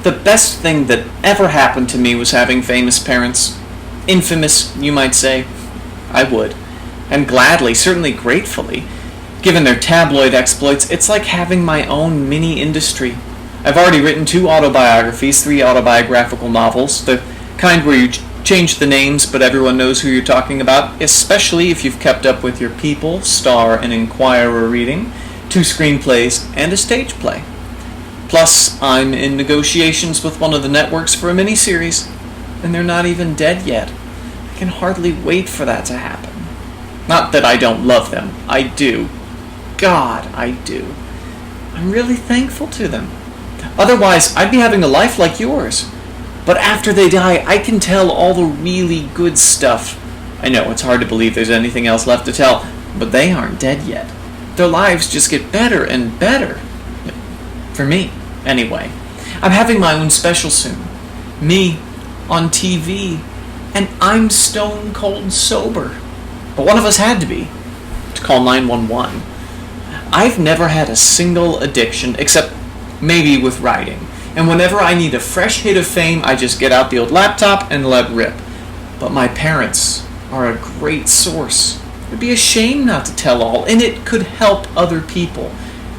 The best thing that ever happened to me was having famous parents. Infamous, you might say. I would. And gladly, certainly gratefully. Given their tabloid exploits, it's like having my own mini-industry. I've already written 2 autobiographies, 3 autobiographical novels, the kind where you change the names but everyone knows who you're talking about, especially if you've kept up with your People, Star, and Inquirer reading, 2 screenplays, and a stage play. Plus, I'm in negotiations with one of the networks for a miniseries, and they're not even dead yet. I can hardly wait for that to happen. Not that I don't love them. I do. God, I do. I'm really thankful to them. Otherwise, I'd be having a life like yours. But after they die, I can tell all the really good stuff. I know, it's hard to believe there's anything else left to tell, but they aren't dead yet. Their lives just get better and better. For me, anyway. I'm having my own special soon. Me, on TV, and I'm stone cold sober. But one of us had to be, to call 911. I've never had a single addiction, except maybe with writing. And whenever I need a fresh hit of fame, I just get out the old laptop and let rip. But my parents are a great source. It'd be a shame not to tell all, and it could help other people.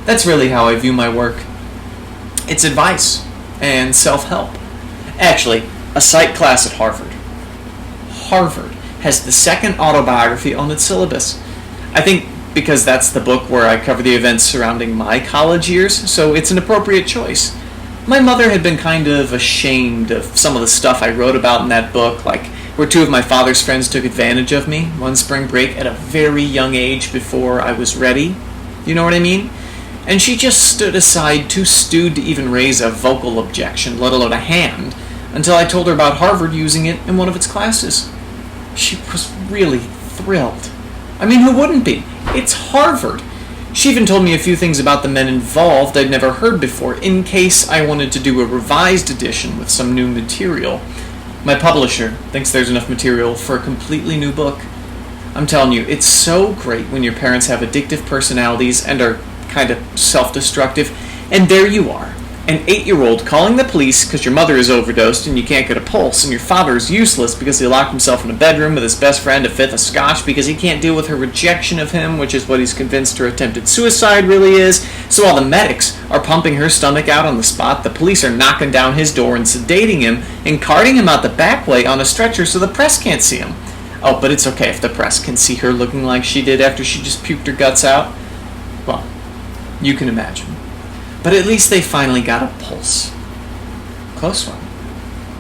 That's really how I view my work. It's advice and self-help. Actually, a psych class at Harvard. Harvard has the 2nd autobiography on its syllabus. I think because that's the book where I cover the events surrounding my college years, so it's an appropriate choice. My mother had been kind of ashamed of some of the stuff I wrote about in that book, like where 2 of my father's friends took advantage of me one spring break at a very young age before I was ready. You know what I mean? And she just stood aside, too stewed to even raise a vocal objection, let alone a hand, until I told her about Harvard using it in one of its classes. She was really thrilled. I mean, who wouldn't be? It's Harvard. She even told me a few things about the men involved I'd never heard before, in case I wanted to do a revised edition with some new material. My publisher thinks there's enough material for a completely new book. I'm telling you, it's so great when your parents have addictive personalities and are kind of self-destructive, and there you are, an 8-year-old calling the police because your mother is overdosed and you can't get a pulse, and your father is useless because he locked himself in a bedroom with his best friend a 5th of scotch because he can't deal with her rejection of him, which is what he's convinced her attempted suicide really is. So while the medics are pumping her stomach out on the spot, the police are knocking down his door and sedating him and carting him out the back way on a stretcher so the press can't see him. Oh, but it's okay if the press can see her looking like she did after she just puked her guts out. Well, you can imagine. But at least they finally got a pulse. Close one.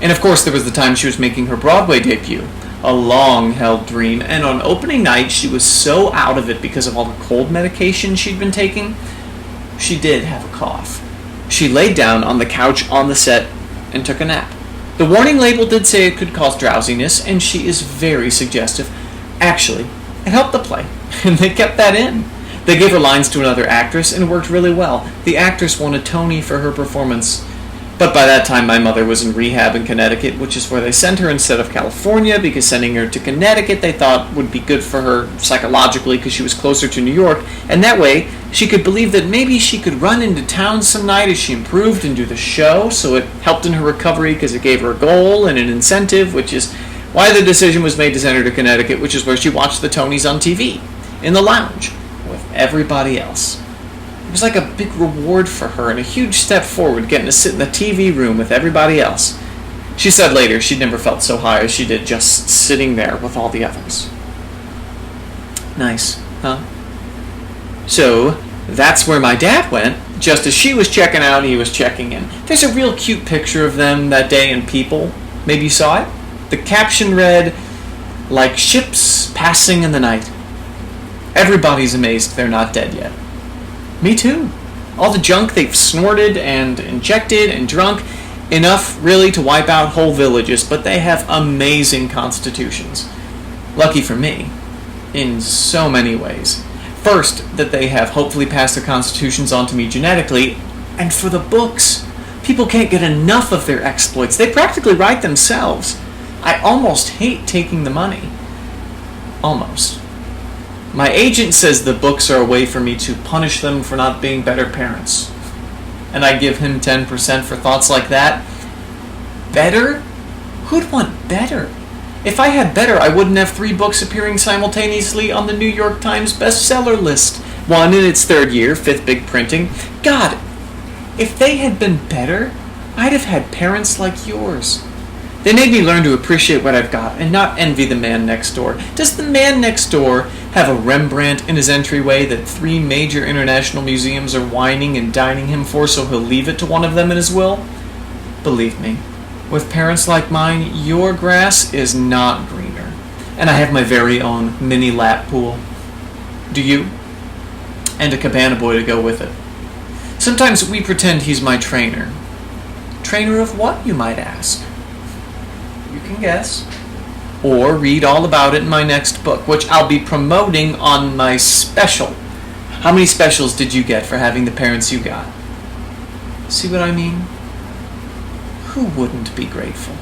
And of course there was the time she was making her Broadway debut. A long-held dream. And on opening night she was so out of it because of all the cold medication she'd been taking. She did have a cough. She laid down on the couch on the set and took a nap. The warning label did say it could cause drowsiness, and she is very suggestive. Actually, it helped the play, and they kept that in. They gave her lines to another actress, and it worked really well. The actress won a Tony for her performance. But by that time, my mother was in rehab in Connecticut, which is where they sent her instead of California, because sending her to Connecticut they thought would be good for her psychologically because she was closer to New York, and that way she could believe that maybe she could run into town some night as she improved and do the show, so it helped in her recovery because it gave her a goal and an incentive, which is why the decision was made to send her to Connecticut, which is where she watched the Tonys on TV, in the lounge, with everybody else. It was like a big reward for her and a huge step forward, getting to sit in the TV room with everybody else. She said later she'd never felt so high as she did just sitting there with all the others. Nice, huh? So, that's where my dad went. Just as she was checking out, he was checking in. There's a real cute picture of them that day in People. Maybe you saw it? The caption read, "Like ships passing in the night. Everybody's amazed they're not dead yet." Me too. All the junk they've snorted and injected and drunk, enough really to wipe out whole villages, but they have amazing constitutions. Lucky for me, in so many ways. First, that they have hopefully passed their constitutions on to me genetically, and for the books. People can't get enough of their exploits. They practically write themselves. I almost hate taking the money. Almost. My agent says the books are a way for me to punish them for not being better parents. And I give him 10% for thoughts like that. better? Who'd want better? If I had better, I wouldn't have 3 books appearing simultaneously on the New York Times bestseller list. 1 in its 3rd year, 5th big printing. God, if they had been better, I'd have had parents like yours. They made me learn to appreciate what I've got and not envy the man next door. Does the man next door have a Rembrandt in his entryway that 3 major international museums are whining and dining him for, so he'll leave it to one of them in his will? Believe me, with parents like mine, your grass is not greener. And I have my very own mini lap pool. Do you? And a cabana boy to go with it. Sometimes we pretend he's my trainer. Trainer of what, you might ask? You can guess. Or read all about it in my next book, which I'll be promoting on my special. How many specials did you get for having the parents you got? See what I mean? Who wouldn't be grateful?